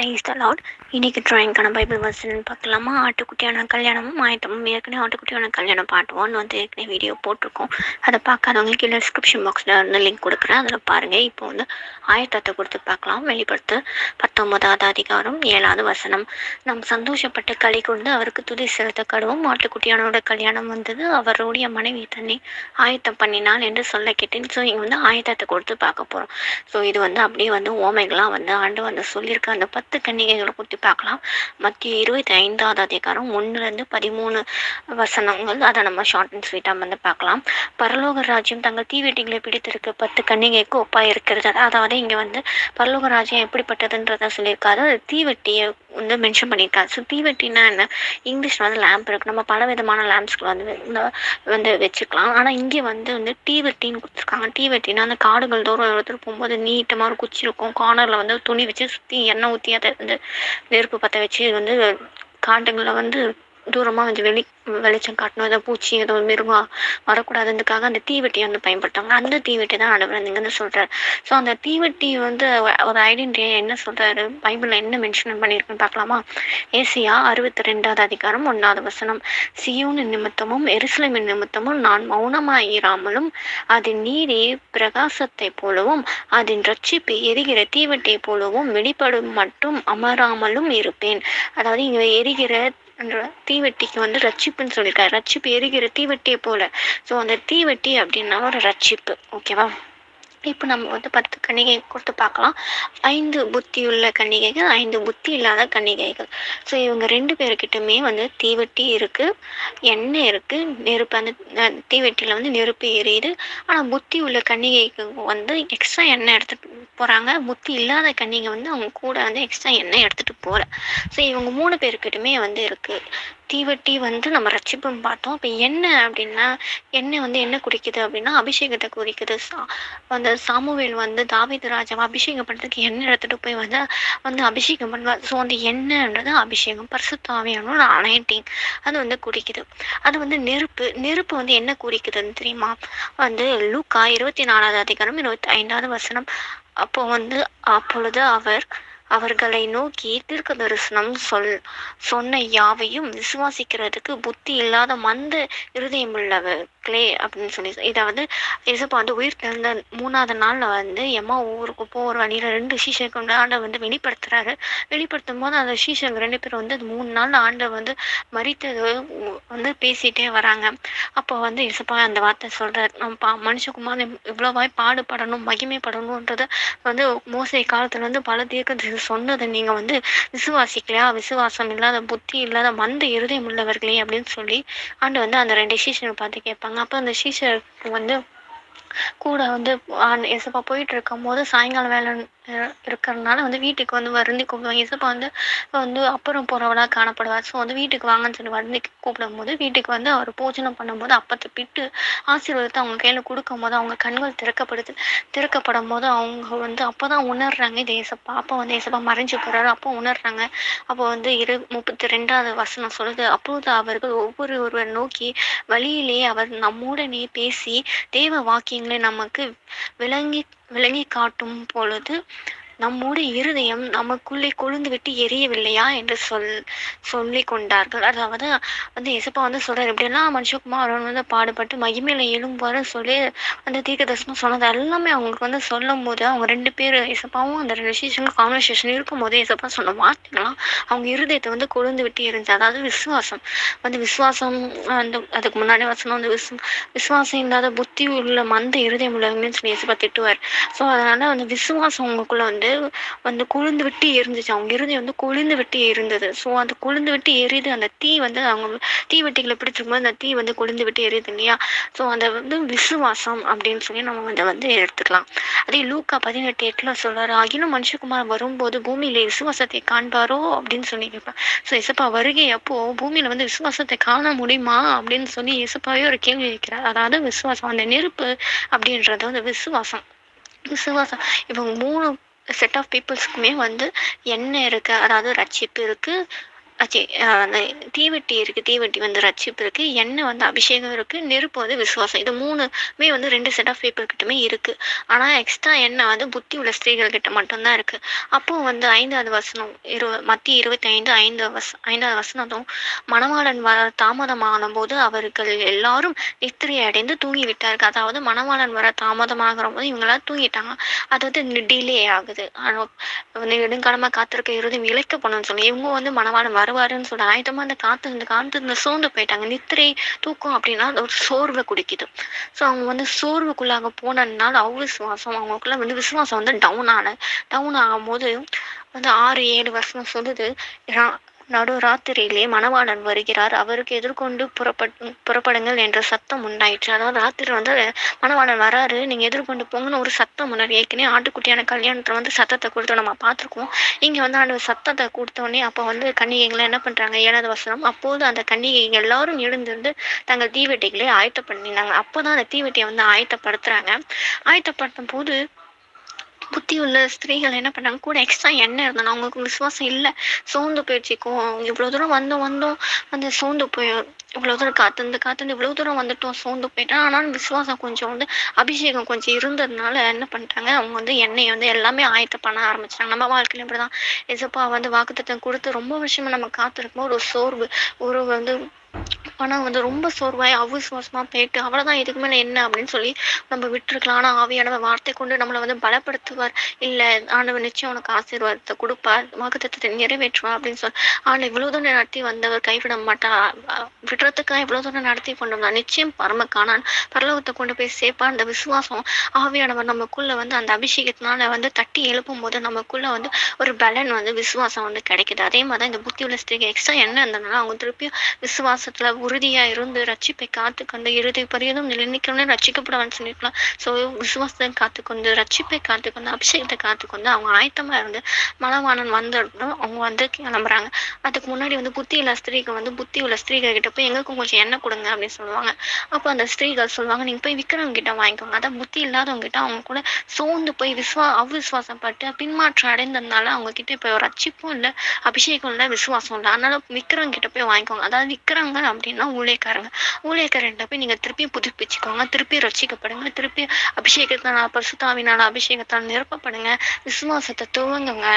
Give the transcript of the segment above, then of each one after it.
Praise the Lord. இன்னைக்கு ட்ராயிங்கான Bible வசனம் பார்க்கலாமா? ஆட்டுக்குட்டியான கல்யாணமும் ஆயத்தமும். ஏற்கனவே ஆட்டுக்குட்டியான கல்யாணம் பார்ட் 1 வந்து ஏற்கனவே வீடியோ போட்டிருக்கோம். அதை பார்க்காதவங்களுக்கு இல்லை டிஸ்கிரிப்ஷன் பாக்ஸில் வந்து லிங்க் கொடுக்குறேன், அதில் பாருங்கள். இப்போ வந்து ஆயத்தத்தை கொடுத்து பார்க்கலாம். வெளிப்படுத்து 19வது அதிகாரம் 7வது வசனம். நம் சந்தோஷப்பட்டு களி கொண்டு அவருக்கு துதி செலுத்த கடவும். ஆட்டுக்குட்டியானோட கல்யாணம் வந்தது, அவருடைய மனைவி தன்னை ஆயத்தம் பண்ணினாள் என்று சொல்ல கேட்டேன். ஸோ இங்கே வந்து ஆயத்தத்தை கொடுத்து பார்க்க போகிறோம். ஸோ இது வந்து அப்படியே வந்து ஓமைகள்லாம் வந்து ஆண்டு வந்து சொல்லியிருக்க அந்த 10 கன்னிகைகளை பற்றி பார்க்கலாம். மத்திய 25வது அதிகாரம் 1-13 வசனங்கள். அதை நம்ம ஷார்ட் அண்ட் ஸ்வீட்டாக வந்து பார்க்கலாம். பரலோக ராஜ்யம் தங்கள் தீவெட்டிகளை பிடித்திருக்க 10 கன்னிகைக்கு ஒப்பாக இருக்கிறது. அதாவது இங்கே வந்து பரலோக ராஜ்யம் எப்படிப்பட்டதுன்றத சொல்லியிருக்காரு. தீவெட்டியை வந்து மென்ஷன் பண்ணியிருக்காரு. ஸோ தீவெட்டினா என்ன? இங்கிலீஷில் வந்து லேம்ப் இருக்குது. நம்ம பல விதமான லேம்ப்ஸ்க்கு வந்து வச்சுக்கலாம். ஆனால் இங்கே வந்து தீவெட்டின்னு கொடுத்துருக்காங்க. தீவெட்டினா அந்த காடுகள் தூரம் எடுத்துகிட்டு போகும்போது நீட்டமாக ஒரு குச்சி இருக்கும். கார்னரில் வந்து துணி வச்சு சுற்றி எண்ணெய் ஊற்றி அதை வந்து நெருப்பு பற்ற வச்சு வந்து காட்டுங்களில் வந்து தூரமாக வந்து வெளிச்சம் காட்டணும். ஏதோ பூச்சி ஏதோ மிருகம் வரக்கூடாதுன்றதுக்காக அந்த தீவெட்டியை வந்து பயன்படுத்தாங்க. அந்த தீவெட்டி தான் ஆண்டவர் இங்கே வந்து சொல்கிறார். ஸோ அந்த தீவெட்டி வந்து ஒரு ஐடென்டிட்டியை என்ன சொல்கிறாரு, பைபிளில் என்ன மென்ஷன் பண்ணியிருக்குன்னு பார்க்கலாமா? ஏசியா 62வது அதிகாரம் 1வது வசனம். சியோனின் நிமித்தமும் எருசலேமின் நிமித்தமும் நான் மௌனமாய் இராமலும் அதன் நீரே பிரகாசத்தை போலவும் அதன் ரட்சிப்பு எரிகிற தீவெட்டியை போலவும் வெளிப்படும் மட்டும் அமராமலும் இருப்பேன். அதாவது இங்கே எரிகிற தீவெட்டிக்கு வந்து ரட்சிப்புன்னு சொல்லியிருக்காரு. ரட்சிப்பு எரிகிற தீவெட்டியை போல. ஸோ அந்த தீவெட்டி அப்படின்னா ஒரு ரட்சிப்பு. ஓகேவா? இப்போ நம்ம வந்து 10 கன்னிகை கொடுத்து பார்க்கலாம். 5 புத்தியுள்ள கன்னிகைகள், 5 புத்தி இல்லாத கன்னிகைகள். ஸோ இவங்க 2 பேர்கிட்டமே வந்து தீவெட்டி இருக்குது, எண்ணெய் இருக்குது, நெருப்பு. அந்த தீவெட்டியில் வந்து நெருப்பு எரியுது. ஆனால் புத்தி உள்ள கன்னிகைக்கு வந்து எக்ஸ்ட்ரா எண்ணெய் எடுத்துகிட்டு போகிறாங்க. புத்தி இல்லாத கன்னிகை வந்து அவங்க கூட வந்து எக்ஸ்ட்ரா எண்ணெய் எடுத்துகிட்டு போகல. ஸோ இவங்க 3 பேர்கிட்டமே வந்து இருக்குது. தீவெட்டி வந்து நம்ம ரட்சிப்புன்னு பார்த்தோம். இப்போ எண்ணெய் அப்படின்னா எண்ணெய் வந்து என்ன குறிக்குது அப்படின்னா அபிஷேகத்தை குறிக்குது. அந்த சாமுவேல் வந்து தாவீது ராஜாவை அபிஷேகம் பண்ணுறதுக்கு எண்ணெய் எடுத்துகிட்டு போய் வந்து அபிஷேகம் பண்ணுவார். ஸோ அந்த எண்ணெய்ன்றது அபிஷேகம், பரிசுத்த ஆவியான ஒரு அனாயிண்டிங் அது வந்து குறிக்குது. அது வந்து நெருப்பு வந்து என்ன குறிக்குதுன்னு தெரியுமா? வந்து லூக்கா 24வது அதிகாரம் 25வது வசனம். அப்பொழுது அவர்களை நோக்கி தீர்க்க தரிசனம் சொன்ன யாவையும் விசுவாசிக்கிறதுக்கு புத்தி இல்லாத மந்த இருதயமுள்ளவர்களே அப்படின்னு சொல்லி, இதை வந்து இயேசுப்பா வந்து உயிர் தெழுந்த 3வது நாளில் வந்து எம்மா ஊருக்கு போகிற வழியில் 2 சீஷருக்கு வந்து ஆண்டவர் வந்து வெளிப்படுத்தும் போது அந்த சீஷங்க 2 பேரும் வந்து 3 நாள் ஆண்டவர் வந்து மரித்தது வந்து பேசிகிட்டே வராங்க. அப்போ வந்து இயேசுப்பா அந்த வார்த்தை சொல்கிறார், நம்ம மனுஷகுமார் இவ்வளோவாய் பாடுபடணும், மகிமைப்படணுன்றதை வந்து மோசே காலத்தில் வந்து பல தீர்க்க சொன்னதை நீங்கள் வந்து விசுவாசிக்கலையா? விசுவாசம் இல்லாத புத்தி இல்லாத மந்த இருதயம் உள்ளவர்களே அப்படின்னு சொல்லி ஆண்டு வந்து அந்த 2 சீஷரை பார்த்து கேட்பாங்க. அப்போ அந்த சீஷருக்கு வந்து கூட வந்து இயேசுப்பா போயிட்டு இருக்கும் போது சாயங்காலம் வேலை இருக்கிறதுனால வந்து வீட்டுக்கு வந்து வருந்தி கூப்பிடுவாங்க. இயேசுப்பா வந்து அப்புறம் போகிறவளாக காணப்படுவார். ஸோ வந்து வீட்டுக்கு வாங்கன்னு சொல்லி வருந்தி கூப்பிடும் போது வீட்டுக்கு வந்து அவர் போஜனம் பண்ணும்போது அப்பத்தை பிட்டு ஆசீர்வாதத்தை அவங்க கையில் கொடுக்கும் போது அவங்க கண்கள் திறக்கப்படும் போது அவங்க வந்து அப்போ தான் உணர்றாங்க இது இயேசுப்பா. அப்போ வந்து இயேசுப்பா மறைஞ்சு போகிறாரு. அப்போ உணர்றாங்க. அப்போ வந்து 32வது வசனம் சொல்லுது, அப்போது அவர்கள் ஒருவர் நோக்கி வழியிலேயே அவர் நம்முடனே பேசி தேவ வாக்கியங்களை நமக்கு விளங்கி காட்டும் பொழுது நம்முடைய இருதயம் நமக்குள்ளே கொழுந்து விட்டு எரியவில்லையா என்று சொல்லி கொண்டார்கள். அதாவது வந்து இயேசுப்பா வந்து சொல்றாரு, எப்படின்னா மனுஷகுமார் வந்து பாடுபட்டு மகிமையில எழும்புவாரு சொல்லி அந்த தீர்க்க தரிசனம் சொன்னது எல்லாமே அவங்களுக்கு வந்து சொல்லும் போது அவங்க 2 பேர் இயேசுப்பாவும் அந்த 2 சீஷனும் கான்வர்சேஷன் இருக்கும் போது இயேசுப்பா சொன்ன வார்த்தைகள்லாம் அவங்க இருதயத்தை வந்து கொழுந்து விட்டு இருந்துச்சு. அதாவது விசுவாசம் அந்த அதுக்கு முன்னாடி வசனம் வந்து விசுவாசம் இல்லாத புத்தி உள்ள மந்த இருதயம் உள்ளவங்கன்னு சொல்லி இயேசுப்பா திட்டுவார். ஸோ அதனால அந்த விசுவாசம் அவங்களுக்குள்ள வந்து கொழுந்து விட்டு எரிஞ்சிச்சு. அவங்க இருதயம் வந்து கொழுந்து விட்டு எரிந்தது. ஸோ அந்த கொழுந்து விட்டு எரியுது. அந்த தீ வந்து அவங்க தீவெட்டிகளை பிடிச்சிருக்கும்போது அந்த தீ வந்து கொழுந்து விட்டு எரியுது இல்லையா? ஸோ அந்த வந்து விசுவாசம் அப்படின்னு சொல்லி நம்ம வந்து எடுத்துக்கலாம். அதே லூக்கா 18:8 சொல்றாரு, ஆகிலும் மனுஷகுமார் வரும்போது பூமியில விசுவாசத்தை காண்பாரோ அப்படின்னு சொல்லி கேட்பேன். ஸோ இயேசுப்பா வருகை அப்போ பூமியில வந்து விசுவாசத்தை காண முடியுமா அப்படின்னு சொல்லி இயேசுப்பாவே ஒரு கேள்வி வைக்கிறார். அதாவது விசுவாசம், அந்த நெருப்பு அப்படின்றது வந்து விசுவாசம். இவங்க 3 செட் ஆஃப் பீப்புள்ஸ்க்குமே வந்து என்ன இருக்கு, அதாவது ரட்சிப்பு இருக்கு, அச்சே அந்த தீவெட்டி இருக்கு. தீவெட்டி வந்து ரட்சிப்பு இருக்கு. எண்ணெய் வந்து அபிஷேகம் இருக்கு. நெருப்பு வந்து விசுவாசம். இது 3மே வந்து 2 செட் ஆஃப் பீப்பிள் கிட்டயுமே இருக்கு. ஆனா எக்ஸ்ட்ரா எண்ணெய் வந்து புத்தி உள்ள ஸ்திரீகள் கிட்ட மட்டும் தான் இருக்கு. அப்போ வந்து 5வது வசனம் மத்திய 25 5வது வசனத்தும் மணவாளன் வர தாமதமானபோது அவர்கள் எல்லாரும் நித்திரை அடைந்து தூங்கிவிட்டார்கள். அதாவது மணவாளன் வர தாமதமாகிறபோது இவங்கலாம் தூங்கிட்டாங்க. அது வந்து டிலே ஆகுது. நெடுங்காலமா காத்திருக்க இருதயம் இளைக்கப்படணும்னு சொல்லி இவங்க வந்து மணவாளன் வருவாருன்னு சொல்லி ஆயத்தமா அந்த காத்து சோர்ந்து போயிட்டாங்க. நித்திரை தூக்கம் அப்படின்னா அது ஒரு சோர்வை குடிக்குது. ஸோ அவங்க வந்து சோர்வுக்குள்ளாக போனதுனால அவ்விசுவாசம் அவங்களுக்குள்ள வந்து விசுவாசம் வந்து டவுன் ஆகும்போது வந்து 6-7 வருஷம் சொல்லுது. நடு ராத்திரியிலே மணவாளன் வருகிறார், அவருக்கு எதிர்கொண்டு புறப்படுங்கள் என்ற சத்தம் உண்டாயிற்று. அதாவது ராத்திரி வந்து மணவாளன் வராரு, நீங்க எதிர்கொண்டு போங்கன்னு ஒரு சத்தம் முன்னாடி ஏற்கனவே ஆட்டுக்குட்டியான கல்யாணத்துல வந்து சத்தத்தை கொடுத்து நம்ம பார்த்துருக்கோம். இங்க வந்து அந்த சத்தத்தை கொடுத்தோடனே அப்போ வந்து கன்னிகைகள் என்ன பண்றாங்க? 7வது வசனம், அப்போது அந்த கன்னிகைகள் எல்லாரும் எழுந்திருந்து தங்கள் தீவெட்டிகளை ஆயத்த பண்ணினாங்க. அப்போதான் அந்த தீவெட்டியை வந்து ஆயத்தப்படுத்துறாங்க. ஆயத்தப்படுத்தும் போது புத்தி உள்ள ஸ்திரீகள் என்ன பண்ணாங்க, கூட எக்ஸ்ட்ரா எண்ணெய் இருந்தனா அவங்களுக்கு விசுவாசம் இல்லை, சோர்ந்து போயிடுச்சுக்கும். இவ்வளோ தூரம் வந்தோம் வந்து சோர்ந்து போய் இவ்வளோ தூரம் காத்துந்து இவ்வளோ தூரம் வந்துட்டோம், சோர்ந்து போயிட்டேன். ஆனாலும் விசுவாசம் கொஞ்சம் வந்து அபிஷேகம் கொஞ்சம் இருந்ததுனால என்ன பண்ணிட்டாங்க, அவங்க வந்து எண்ணெயை வந்து எல்லாமே ஆயத்தம் பண்ண ஆரம்பிச்சிட்டாங்க. நம்ம வாழ்க்கையில இப்படிதான் எசப்பா வந்து வாக்குத்தத்தம் கொடுத்து ரொம்ப வருஷமா நம்ம காத்திருக்கும் ஒரு சோர்வு ஒரு வந்து பணம் வந்து ரொம்ப சோர்வாய் அவிசுவாசமா போயிட்டு அவ்வளோதான் இதுக்கு மேலே என்ன அப்படின்னு சொல்லி நம்ம விட்டுருக்கலாம். ஆனால் ஆவியானவர் வார்த்தை கொண்டு நம்மளை வந்து பலப்படுத்துவார். இல்லை ஆண்டவர் நிச்சயம் உனக்கு ஆசீர்வாதத்தை கொடுப்பார், வாக்குத்தத்தத்தை நிறைவேற்றுவார் அப்படின்னு சொல்லி இவ்வளோ தூரம் நடத்தி வந்தவர் கைவிட மாட்டார். விடுறதுக்காக இவ்வளோ தூரம் நடத்தி கொண்டு வந்தார். நிச்சயம் பரமக்கானான் பரலோகத்தை கொண்டு போய் சேர்ப்பார். அந்த விசுவாசம் ஆவியானவர் நமக்குள்ள வந்து அந்த அபிஷேகத்தினால வந்து தட்டி எழுப்பும் போது நமக்குள்ள வந்து ஒரு பலன் வந்து விசுவாசம் வந்து கிடைக்குது. அதே மாதிரி தான் இந்த புத்தி உள்ள ஸ்திரீக்கு எக்ஸ்ட்ரா என்ன இருந்ததுனால அவங்க திருப்பியும் விசுவாசத்துல உறுதியா இருந்து ரட்சிப்பை காத்துக்கொண்டு இறுதி பரியதும் நிலைநிற்கணும்னு ரட்சிக்கப்படுவான்னு சொல்லியிருக்கலாம். ஸோ விசுவாசத்தை காத்துக்கொண்டு ரட்சிப்பை காத்துக்கொண்டு அபிஷேகத்தை காத்துக்கொண்டு அவங்க ஆயத்தமா இருந்து மணவாளன் வந்துடணும் அவங்க வந்து கிளம்புறாங்க. அதுக்கு முன்னாடி வந்து புத்தி உள்ள ஸ்திரீகள் வந்து புத்தி உள்ள ஸ்திரீகள் கிட்ட போய் எங்களுக்கும் கொஞ்சம் எண்ணெய் கொடுங்க அப்படின்னு சொல்லுவாங்க. அப்போ அந்த ஸ்திரீகள் சொல்லுவாங்க, நீங்க போய் விற்கிறவங்க கிட்ட வாங்கிக்கோங்க. அதான் புத்தி இல்லாதவங்க கிட்ட அவங்க கூட சோர்ந்து போய் அவிசுவாசப்பட்டு பின்மாற்றம் அடைந்ததுனால அவங்க கிட்ட இப்போ ரட்சிப்பும் இல்லை, அபிஷேகம் இல்லை, விசுவாசம் இல்லை. அதனால விற்கிறவங்க கிட்ட போய் வாங்கிக்கோங்க. அதாவது விற்கிறவங்க அப்படின்னா ஊழியக்காரன்ட்ட போய் நீங்க திருப்பி புதுப்பிச்சுக்கோங்க, திருப்பி ரட்சிக்கப்படுங்க, திருப்பி அபிஷேகத்தினால பரிசுத்தாவினால அபிஷேகத்தால் நிரப்பப்படுங்க, விசுவாசத்தை துவங்குங்க,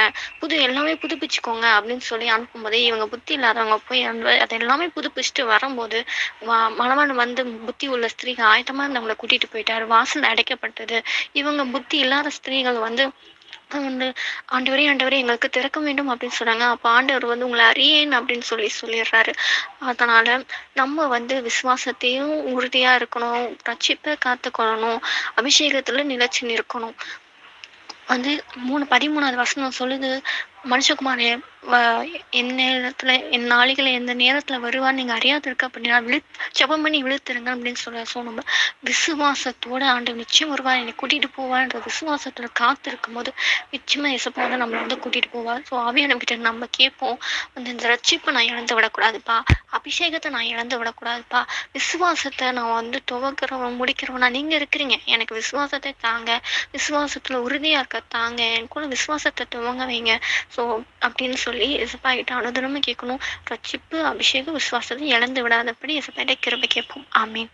எல்லாமே புதுப்பிச்சுக்கோங்க அப்படின்னு சொல்லி அனுப்பும்போதே இவங்க புத்தி இல்லாதவங்க போய் அதை எல்லாமே புதுப்பிச்சுட்டு வரும்போது மணவாளன் வந்து புத்தி உள்ள ஸ்திரீகள் ஆயத்தமா இருந்தவங்களை கூட்டிட்டு போயிட்டாரு. வாசல் அடைக்கப்பட்டது. இவங்க புத்தி இல்லாத ஸ்திரீகள் வந்து வந்து ஆண்டவரே எங்களுக்கு திறக்க வேண்டும் அப்படின்னு சொன்னாங்க. அப்போ ஆண்டவர் வந்து உங்களை அறியேன் அப்படின்னு சொல்லிடுறாரு. அதனால நம்ம வந்து விசுவாசத்தையும் உறுதியா இருக்கணும், ரட்சிப்பை காத்துக்கொள்ளணும், அபிஷேகத்துல நிலைச்சு நிற்கணும். வந்து 13வது வசனம் சொல்லுது, மனுஷகுமாரே என் நேரத்துல என் நாளிகளை எந்த நேரத்துல வருவான்னு நீங்க அறியாது இருக்க அப்படின்னா ஜெபம் பண்ணி விழுத்துருங்க அப்படின்னு ஸோ நம்ம விசுவாசத்தோட ஆண்டவர் நிச்சயம் வருவார், என்னை கூட்டிட்டு போவார்ன்ற விசுவாசத்துல காத்திருக்கும் போது நிச்சயமா இயேசப்பா வந்து நம்மளை வந்து கூட்டிட்டு போவார். ஸோ ஆவியான கிட்ட நம்ம கேட்போம், வந்து இந்த ரட்சிப்பை நான் இழந்து விடக்கூடாதுப்பா, அபிஷேகத்தை நான் இழந்து விடக்கூடாதுப்பா, விசுவாசத்தை நான் வந்து துவக்கிறவன் முடிக்கிறவனா நீங்க இருக்கிறீங்க, எனக்கு விசுவாசத்தை தாங்க, விசுவாசத்துல உறுதியா இருக்க தாங்க, என் கூட விசுவாசத்தை துவங்க வைங்க. ஸோ அப்படின்னு சொல்லி இயேசப்பாகிட்ட அனுதினமும் கேட்கணும். ரட்சிப்பு அபிஷேகம் விசுவாசத்தை இழந்து விடாதபடி இயேசப்பாகிட்ட கிருபை கேட்போம். ஆமீன்.